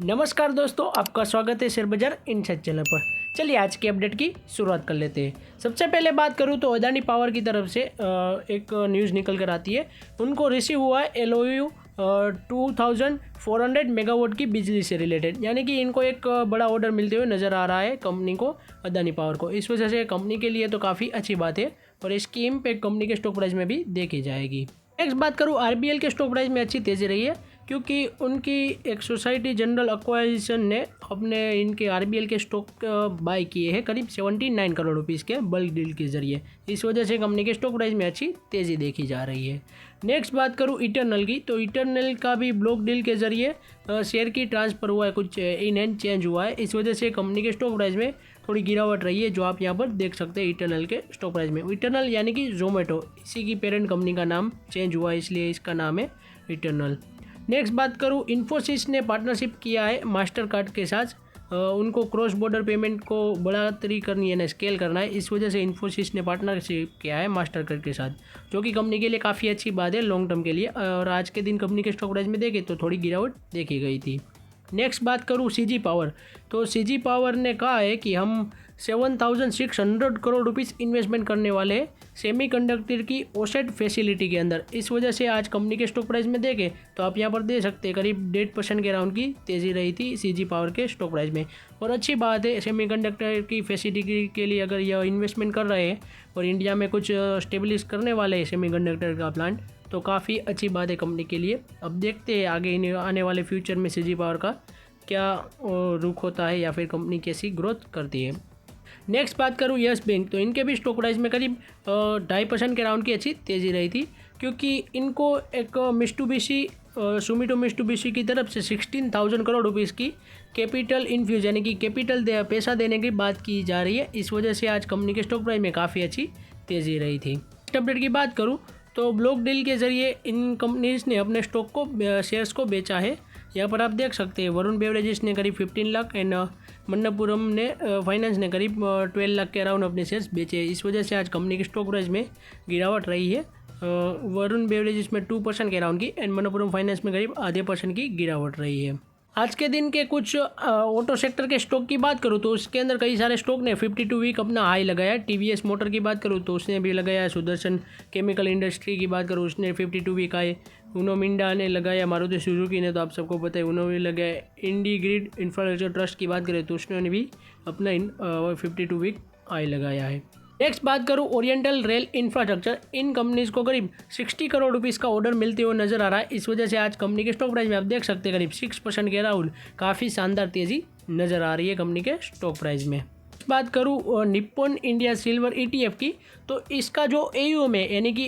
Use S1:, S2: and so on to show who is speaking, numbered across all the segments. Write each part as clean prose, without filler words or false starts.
S1: नमस्कार दोस्तों, आपका स्वागत है शेयर बाजार इनसाइड चैनल पर। चलिए आज की अपडेट की शुरुआत कर लेते हैं। सबसे पहले बात करूं तो अदानी पावर की तरफ से एक न्यूज़ निकल कर आती है। उनको रिसीव हुआ है LOU 2400 मेगावाट की बिजली से रिलेटेड, यानी कि इनको एक बड़ा ऑर्डर मिलते हुए नज़र आ रहा है कंपनी को, अदानी पावर को। इस वजह से कंपनी के लिए तो काफ़ी अच्छी बात है और इसकी इम्पैक्ट कंपनी के स्टॉक प्राइस में भी देखी जाएगी। नेक्स्ट बात करूँ, RBL के स्टॉक प्राइस में अच्छी तेज़ी रही है क्योंकि उनकी एक सोसाइटी जनरल एक्वाजिशन ने अपने इनके RBL के स्टॉक बाय किए हैं करीब 79 करोड़ रुपीज़ के बल्क डील के ज़रिए। इस वजह से कंपनी के स्टॉक प्राइस में अच्छी तेज़ी देखी जा रही है। नेक्स्ट बात करूँ इटरनल की, तो इटरनल का भी ब्लॉक डील के ज़रिए शेयर की ट्रांसफ़र हुआ है, कुछ इन एंड चेंज हुआ है। इस वजह से कंपनी के स्टॉक प्राइस में थोड़ी गिरावट रही है, जो आप यहाँ पर देख सकते हैं इटरनल के स्टॉक प्राइस में। इटरनल यानी कि जोमेटो, इसी की पेरेंट कंपनी का नाम चेंज हुआ है, इसलिए इसका नाम है इटरनल। नेक्स्ट बात करूँ, इन्फोसिस ने पार्टनरशिप किया है मास्टर कार्ड के साथ। उनको क्रॉस बॉर्डर पेमेंट को बढ़ोतरी करनी है ना, स्केल करना है। इस वजह से इन्फोसिस ने पार्टनरशिप किया है मास्टर कार्ड के साथ, जो कि कंपनी के लिए काफ़ी अच्छी बात है लॉन्ग टर्म के लिए। और आज के दिन कंपनी के स्टॉक प्राइस में देखें तो थोड़ी गिरावट देखी गई थी। नेक्स्ट बात करूँ CG पावर, तो CG पावर ने कहा है कि हम 7600 करोड़ रुपीस इन्वेस्टमेंट करने वाले हैं सेमीकंडक्टर की ओसेट फैसिलिटी के अंदर। इस वजह से आज कंपनी के स्टॉक प्राइस में देखें तो आप यहाँ पर दे सकते हैं करीब 1.5% के राउंड की तेज़ी रही थी CG पावर के स्टॉक प्राइस में। और अच्छी बात है, सेमीकंडक्टर की फैसिलिटी के लिए अगर यह इन्वेस्टमेंट कर रहे हैं और इंडिया में कुछ स्टेब्लिश करने वाले हैं सेमीकंडक्टर का प्लांट, तो काफ़ी अच्छी बात है कंपनी के लिए। अब देखते हैं आगे आने वाले फ्यूचर में CG पावर का क्या रुख होता है या फिर कंपनी कैसी ग्रोथ करती है। नेक्स्ट बात करूँ यस बैंक, तो इनके भी स्टॉक प्राइस में करीब 2.5% के राउंड की अच्छी तेज़ी रही थी, क्योंकि इनको एक सुमिटो मित्सुबिशी की तरफ से 16,000 करोड़ रुपीज़ की कैपिटल इन्फ्यूज यानी कि कैपिटल पैसा देने की बात की जा रही है। इस वजह से आज कंपनी के स्टॉक प्राइस में काफ़ी अच्छी तेज़ी रही थी। नेक्स्ट अपडेट की बात करूँ तो ब्लॉक डील के ज़रिए इन कंपनीज ने अपने स्टॉक को शेयर्स को बेचा है। यहाँ पर आप देख सकते हैं वरुण बेवरेजेस ने करीब 15 लाख एंड मन्नपुरम ने फाइनेंस ने करीब 12 लाख के अराउंड अपने शेयर्स बेचे। इस वजह से आज कंपनी के स्टॉक प्राइस में गिरावट रही है। वरुण बेवरेजेस में 2% के अराउंड की एंड मन्नपुरम फाइनेंस में करीब आधे % की गिरावट रही है। आज के दिन के कुछ ऑटो सेक्टर के स्टॉक की बात करूँ तो उसके अंदर कई सारे स्टॉक ने 52 वीक अपना हाई लगाया। TVS मोटर की बात करूँ तो उसने भी लगाया। सुदर्शन केमिकल इंडस्ट्री की बात करूँ उसने 52 वीक आए। उनो मिंडा ने लगाया। मारुति सुजुकी ने तो आप सबको पता है उनो भी लगाया। इंडी ग्रिड इंफ्रास्ट्रक्चर ट्रस्ट की बात करें तो उसने भी अपना 52 वीक हाई लगाया है। नेक्स्ट बात करूँ ओरिएंटल रेल इंफ्रास्ट्रक्चर, इन कंपनीज़ को करीब 60 करोड़ रुपीस का ऑर्डर मिलते हुए नजर आ रहा है। इस वजह से आज कंपनी के स्टॉक प्राइस में आप देख सकते हैं करीब 6% के राउंड काफ़ी शानदार तेज़ी नज़र आ रही है कंपनी के स्टॉक प्राइस में। बात करूँ निप्पॉन इंडिया सिल्वर ETF की, तो इसका जो AUM है यानी कि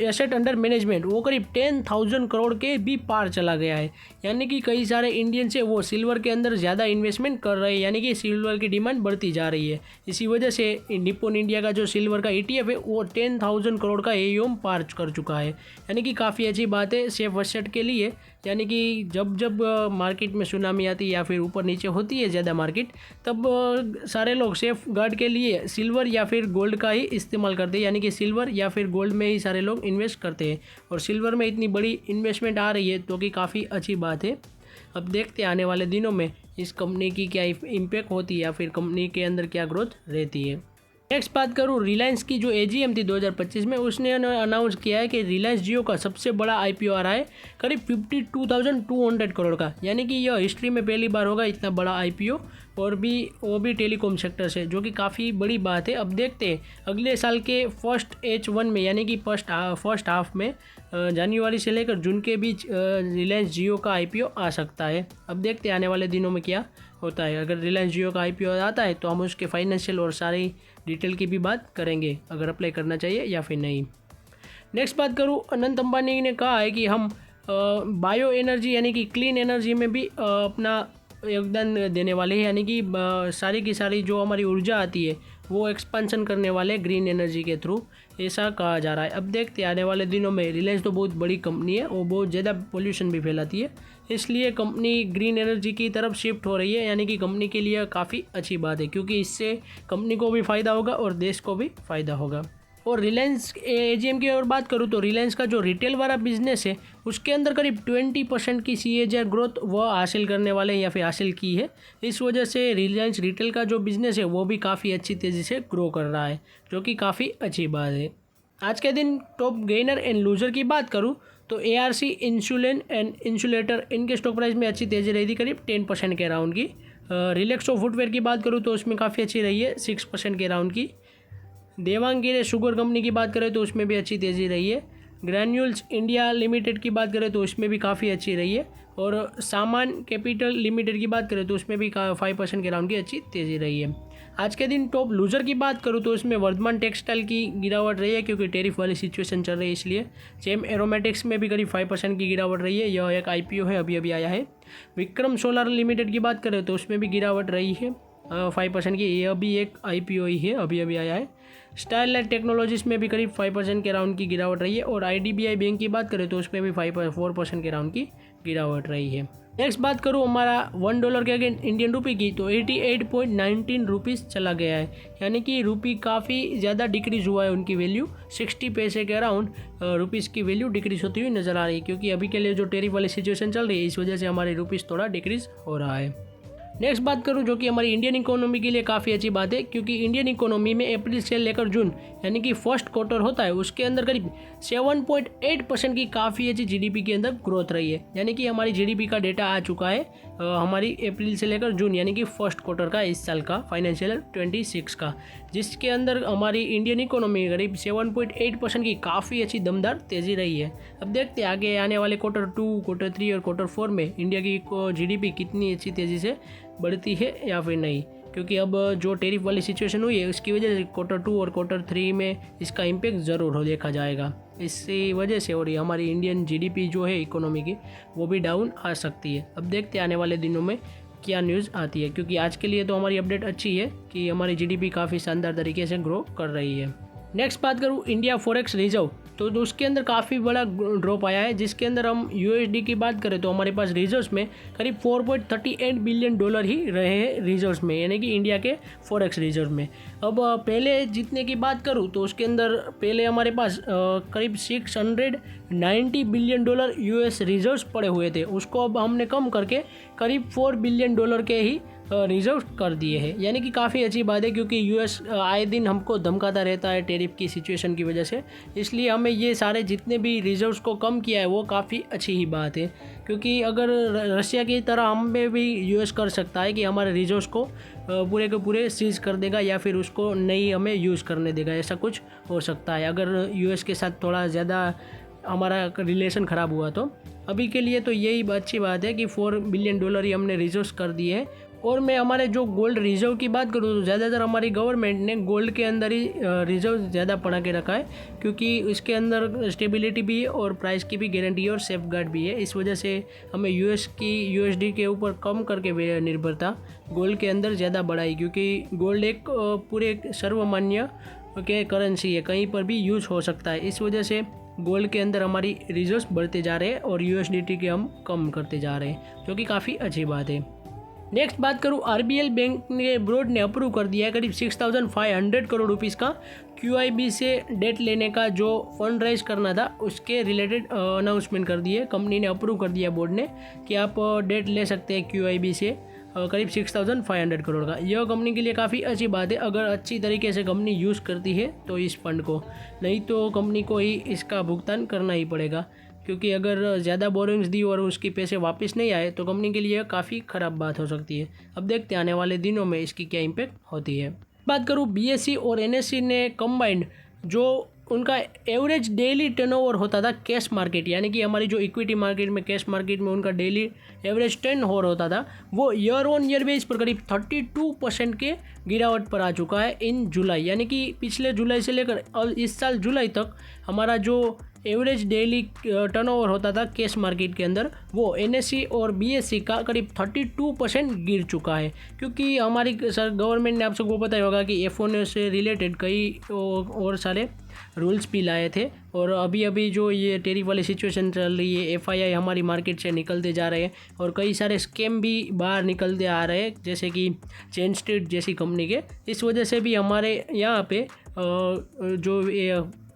S1: एसेट अंडर मैनेजमेंट वो करीब 10,000 करोड़ के भी पार चला गया है। यानी कि कई सारे इंडियंस है वो सिल्वर के अंदर ज़्यादा इन्वेस्टमेंट कर रहे हैं, यानी कि सिल्वर की डिमांड बढ़ती जा रही है। इसी वजह से निप्पॉन इंडिया का जो सिल्वर का ETF है वो 10,000 करोड़ का AUM पार कर चुका है, यानी कि काफ़ी अच्छी बात है सेफ एसेट के लिए। यानी कि जब जब मार्केट में सुनामी आती है या फिर ऊपर नीचे होती है ज़्यादा मार्केट, तब सारे लोग सेफ गार्ड के लिए सिल्वर या फिर गोल्ड का ही इस्तेमाल करते हैं, यानी कि सिल्वर या फिर गोल्ड में ही सारे लोग इन्वेस्ट करते हैं। और सिल्वर में इतनी बड़ी इन्वेस्टमेंट आ रही है तो कि काफ़ी अच्छी बात है। अब देखते हैं आने वाले दिनों में इस कंपनी की क्या इम्पैक्ट होती है या फिर कंपनी के अंदर क्या ग्रोथ रहती है। नेक्स्ट बात करूँ रिलायंस की, जो AGM थी 2025 में, उसने अनाउंस किया है कि रिलायंस जियो का सबसे बड़ा IPO आ रहा है करीब 52,200 करोड़ का, यानी कि यह हिस्ट्री में पहली बार होगा इतना बड़ा IPO, और वो भी टेलीकॉम सेक्टर से, जो कि काफ़ी बड़ी बात है। अब देखते हैं अगले साल के फर्स्ट H1 में यानी कि फर्स्ट हाफ में जनवरी से लेकर जून के बीच रिलायंस जियो का IPO आ सकता है। अब देखते हैं आने वाले दिनों में क्या होता है। अगर रिलायंस जियो का IPO आता है तो हम उसके फाइनेंशियल और सारी डिटेल की भी बात करेंगे, अगर अप्लाई करना चाहिए या फिर नहीं। नेक्स्ट बात करूँ, अनंत अंबानी ने कहा है कि हम बायो एनर्जी यानी कि क्लीन एनर्जी में भी अपना योगदान देने वाले हैं, यानी कि सारी की सारी जो हमारी ऊर्जा आती है वो एक्सपेंशन करने वाले ग्रीन एनर्जी के थ्रू, ऐसा कहा जा रहा है। अब देखते हैं आने वाले दिनों में। रिलायंस तो बहुत बड़ी कंपनी है, वो बहुत ज़्यादा पोल्यूशन भी फैलाती है, इसलिए कंपनी ग्रीन एनर्जी की तरफ शिफ्ट हो रही है, यानी कि कंपनी के लिए काफ़ी अच्छी बात है, क्योंकि इससे कंपनी को भी फ़ायदा होगा और देश को भी फ़ायदा होगा। और रिलायंस एजीएम की अगर बात करूँ तो रिलायंस का जो रिटेल वाला बिजनेस है उसके अंदर करीब 20% की CAGR ग्रोथ वह हासिल करने वाले हैं या फिर हासिल की है। इस वजह से रिलायंस रिटेल का जो बिज़नेस है वो भी काफ़ी अच्छी तेज़ी से ग्रो कर रहा है, जो कि काफ़ी अच्छी बात है। आज के दिन टॉप गेनर एंड लूजर की बात करूँ तो ARC इंसुलिन एंड इंसुलेटर इनके स्टॉक प्राइस में अच्छी तेज़ी रही थी, करीब 10% के अराउंड की। रिलैक्सो फुटवेयर की बात करूँ तो उसमें काफ़ी अच्छी रही है, 6% के अराउंड की। देवांगीरे शुगर कंपनी की बात करें तो उसमें भी अच्छी तेज़ी रही है। ग्रैन्यूल्स इंडिया लिमिटेड की बात करें तो उसमें भी काफ़ी अच्छी रही है। और सामान कैपिटल लिमिटेड की बात करें तो उसमें भी 5% के अराउंड की अच्छी तेज़ी रही है। आज के दिन टॉप लूजर की बात करूँ तो उसमें वर्धमान टेक्सटाइल की गिरावट रही है, क्योंकि टैरिफ वाली सिचुएशन चल रही है इसलिए। जेम एरोमेटिक्स में भी करीब 5% की गिरावट रही है, यह एक IPO है, अभी अभी आया है। विक्रम सोलर लिमिटेड की बात करें तो उसमें भी गिरावट रही है 5% की, यह भी एक IPO ही है, अभी अभी आया है। स्टारलाइट टेक्नोलॉजीज में भी करीब 5% के राउंड की गिरावट रही है। और IDBI बैंक की बात करें तो उसमें भी 4% के राउंड की गिरावट रही है। नेक्स्ट बात करूँ हमारा $1 के अगेंस्ट इंडियन रुपी की तो 88.19 रुपीज़ चला गया है, यानी कि रुपी काफ़ी ज़्यादा डिक्रीज़ हुआ है, उनकी वैल्यू 60 पैसे के अराउंड रुपीज़ की वैल्यू डिक्रीज़ होती हुई नज़र आ रही है, क्योंकि अभी के लिए जो टैरिफ वाली सिचुएशन चल रही है इस वजह से हमारे रुपीज़ थोड़ा डिक्रीज़ हो रहा है। नेक्स्ट बात करूं जो कि हमारी इंडियन इकोनॉमी के लिए काफ़ी अच्छी बात है, क्योंकि इंडियन इकोनॉमी में अप्रैल से लेकर जून यानी कि फर्स्ट क्वार्टर होता है उसके अंदर करीब 7.8% की काफ़ी अच्छी GDP के अंदर ग्रोथ रही है। यानी कि हमारी GDP का डेटा आ चुका है हमारी अप्रैल से लेकर जून यानी कि फर्स्ट क्वार्टर का, इस साल का फाइनेंशियल 26 का, जिसके अंदर हमारी इंडियन इकोनॉमी करीब 7.8% की काफ़ी अच्छी दमदार तेज़ी रही है। अब देखते हैं आगे आने वाले क्वार्टर 2, क्वार्टर 3 और क्वार्टर 4 में इंडिया की GDP कितनी अच्छी तेज़ी से बढ़ती है या फिर नहीं, क्योंकि अब जो टैरिफ वाली सिचुएशन हुई है उसकी वजह से क्वार्टर 2 और क्वार्टर 3 में इसका इम्पैक्ट ज़रूर हो देखा जाएगा इसी वजह से। और हमारी इंडियन GDP जो है इकोनॉमी की वो भी डाउन आ सकती है। अब देखते हैं आने वाले दिनों में क्या न्यूज़ आती है, क्योंकि आज के लिए तो हमारी अपडेट अच्छी है कि हमारी GDP काफ़ी शानदार तरीके से ग्रो कर रही है। नेक्स्ट बात करूँ इंडिया फॉरेक्स रिजर्व तो उसके अंदर काफ़ी बड़ा ड्रॉप आया है, जिसके अंदर हम USD की बात करें तो हमारे पास रिजर्व्स में करीब $4.38 बिलियन ही रहे हैं रिजर्व्स में, यानी कि इंडिया के फॉरेक्स रिजर्व में। अब पहले जितने की बात करूं तो उसके अंदर पहले हमारे पास करीब $690 बिलियन US रिजर्व्स पड़े हुए थे, उसको अब हमने कम करके करीब $4 बिलियन के ही रिजर्व कर दिए हैं, यानी कि काफ़ी अच्छी बात है, क्योंकि US आए दिन हमको धमकाता रहता है टैरिफ की सिचुएशन की वजह से। इसलिए हमें ये सारे जितने भी रिजर्व्स को कम किया है वो काफ़ी अच्छी ही बात है, क्योंकि अगर रशिया की तरह हमें भी US कर सकता है कि हमारे रिजर्व्स को पूरे के पूरे सीज कर देगा या फिर उसको नहीं हमें यूज़ करने देगा, ऐसा कुछ हो सकता है अगर US के साथ थोड़ा ज़्यादा हमारा रिलेशन ख़राब हुआ तो। अभी के लिए तो यही अच्छी बात है कि $4 बिलियन ही हमने रिजर्व्स कर दिए हैं। और मैं हमारे जो गोल्ड रिजर्व की बात करूँ तो ज़्यादातर हमारी गवर्नमेंट ने गोल्ड के अंदर ही रिजर्व ज़्यादा बढ़ा के रखा है, क्योंकि इसके अंदर स्टेबिलिटी भी है और प्राइस की भी गारंटी है और सेफ गार्ड भी है। इस वजह से हमें USD के ऊपर कम करके निर्भरता गोल्ड के अंदर ज़्यादा बढ़ाई, क्योंकि गोल्ड एक पूरे सर्वमान्य के करेंसी है, कहीं पर भी यूज़ हो सकता है। इस वजह से गोल्ड के अंदर हमारी रिजर्व्स बढ़ते जा रहे हैं और USDT के हम कम करते जा रहे हैं, जो कि काफ़ी अच्छी बात है। नेक्स्ट बात करूँ RBL बैंक ने बोर्ड ने अप्रूव कर दिया है करीब 6,500 करोड़ रुपीज़ का QIB से डेट लेने का जो फंड राइज करना था उसके रिलेटेड अनाउंसमेंट कर दिए। कंपनी ने अप्रूव कर दिया बोर्ड ने कि आप डेट ले सकते हैं QIB से करीब 6,500 करोड़ का। यह कंपनी के लिए काफ़ी अच्छी बात है अगर अच्छी तरीके से कंपनी यूज़ करती है तो इस फंड को, नहीं तो कंपनी को ही इसका भुगतान करना ही पड़ेगा, क्योंकि अगर ज़्यादा बोरिंग्स दी और उसके पैसे वापस नहीं आए तो कंपनी के लिए काफ़ी ख़राब बात हो सकती है। अब देखते हैं आने वाले दिनों में इसकी क्या इम्पैक्ट होती है। बात करूँ BSE और NSE ने कंबाइंड जो उनका एवरेज डेली टर्नओवर होता था कैश मार्केट, यानी कि हमारी जो इक्विटी मार्केट में कैश मार्केट में उनका डेली एवरेज टर्नओवर होता था, वो ईयर ऑन ईयर बेस पर करीब 32% के गिरावट पर आ चुका है इन जुलाई, यानी कि पिछले जुलाई से लेकर इस साल जुलाई तक हमारा जो एवरेज डेली टर्नओवर होता था कैश मार्केट के अंदर वो NSE और BSE का करीब 32% गिर चुका है, क्योंकि हमारी गवर्नमेंट ने आप सबको पता ही होगा कि F1 से रिलेटेड कई और सारे रूल्स भी लाए थे। और अभी अभी जो ये टैरिफ वाली सिचुएशन चल रही है FII हमारी मार्केट से निकलते जा रहे हैं और कई सारे स्कैम भी बाहर निकलते आ रहे हैं, जैसे कि चेन स्ट्रीट जैसी कंपनी के। इस वजह से भी हमारे यहाँ पे जो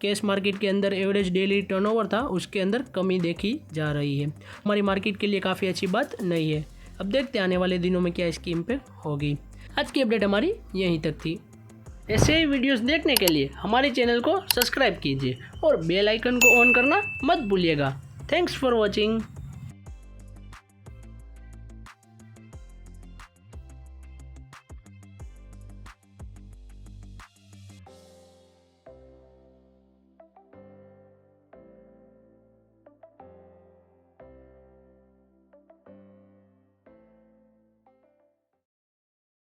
S1: कैश मार्केट के अंदर एवरेज डेली टर्नओवर था उसके अंदर कमी देखी जा रही है। हमारी मार्केट के लिए काफ़ी अच्छी बात नहीं है। अब देखते हैं आने वाले दिनों में क्या इसकी इम्पैक्ट होगी। आज की अपडेट हमारी यहीं तक थी। ऐसे ही वीडियोस देखने के लिए हमारे चैनल को सब्सक्राइब कीजिए और बेल आइकन को ऑन करना मत भूलिएगा। Thanks for watching.